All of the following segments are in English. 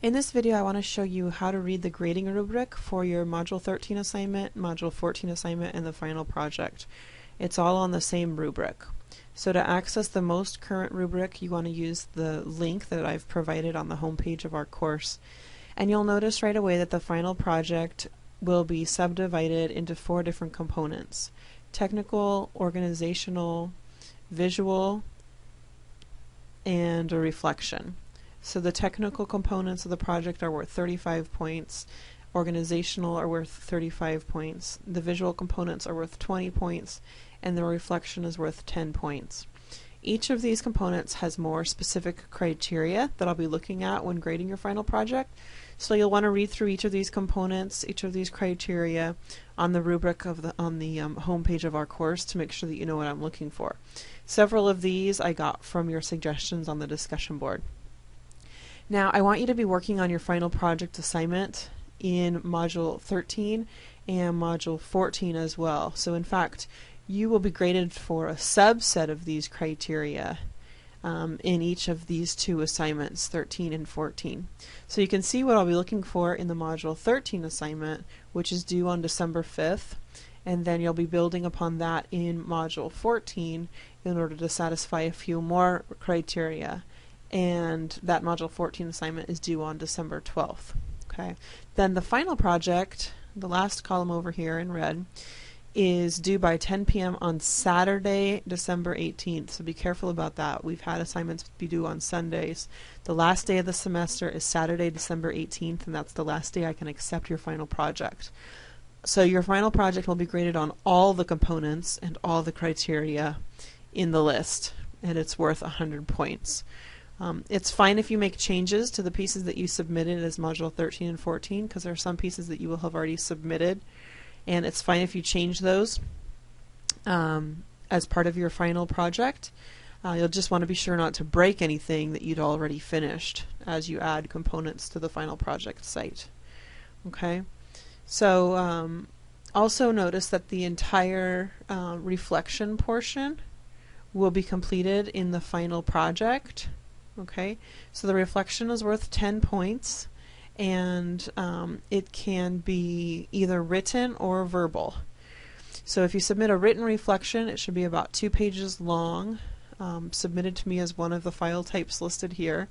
In this video, I want to show you how to read the grading rubric for your Module 13 assignment, Module 14 assignment, and the final project. It's all on the same rubric. So to access the most current rubric, you want to use the link that I've provided on the home page of our course. And you'll notice right away that the final project will be subdivided into 4 different components: technical, organizational, visual, and a reflection. So the technical components of the project are worth 35 points, organizational are worth 35 points, the visual components are worth 20 points, and the reflection is worth 10 points. Each of these components has more specific criteria that I'll be looking at when grading your final project. So you'll want to read through each of these components, each of these criteria on the rubric of on the home page of our course to make sure that you know what I'm looking for. Several of these I got from your suggestions on the discussion board. Now, I want you to be working on your final project assignment in Module 13 and Module 14 as well. So in fact, you will be graded for a subset of these criteria in each of these 2 assignments, 13 and 14. So you can see what I'll be looking for in the Module 13 assignment, which is due on December 5th, and then you'll be building upon that in Module 14 in order to satisfy a few more criteria. And that Module 14 assignment is due on December 12th. Okay. Then the final project, the last column over here in red, is due by 10 p.m. on Saturday, December 18th. So be careful about that. We've had assignments be due on Sundays. The last day of the semester is Saturday, December 18th, and that's the last day I can accept your final project. So your final project will be graded on all the components and all the criteria in the list, and it's worth 100 points. It's fine if you make changes to the pieces that you submitted as Module 13 and 14, because there are some pieces that you will have already submitted, and it's fine if you change those as part of your final project. You'll just want to be sure not to break anything that you'd already finished as you add components to the final project site. Okay, so also notice that the entire reflection portion will be completed in the final project. Okay, so the reflection is worth 10 points, and it can be either written or verbal. So if you submit a written reflection, it should be about 2 pages long, submitted to me as one of the file types listed here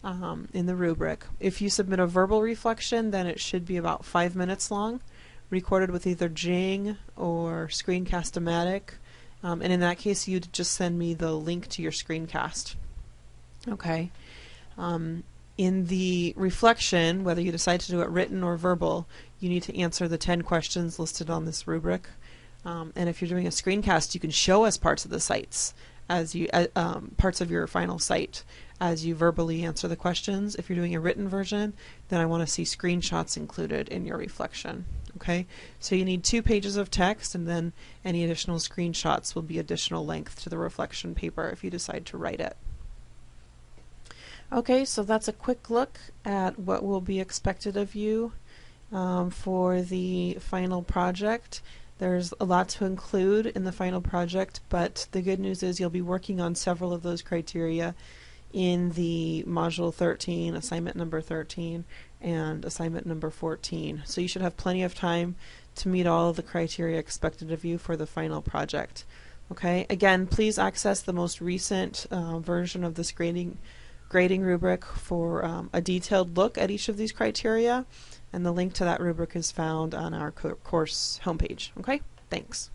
in the rubric. If you submit a verbal reflection, then it should be about 5 minutes long, recorded with either Jing or Screencast-O-Matic, and in that case you'd just send me the link to your screencast. Okay. In the reflection, whether you decide to do it written or verbal, you need to answer the 10 questions listed on this rubric. And if you're doing a screencast, you can show us parts of the sites as you parts of your final site as you verbally answer the questions. If you're doing a written version, then I want to see screenshots included in your reflection. Okay, so you need 2 pages of text, and then any additional screenshots will be additional length to the reflection paper if you decide to write it. Okay, so that's a quick look at what will be expected of you for the final project. There's a lot to include in the final project, but the good news is you'll be working on several of those criteria in the Module 13, assignment number 13, and assignment number 14. So you should have plenty of time to meet all of the criteria expected of you for the final project. Okay, again, please access the most recent version of this grading rubric for a detailed look at each of these criteria, and the link to that rubric is found on our course homepage. Okay, thanks.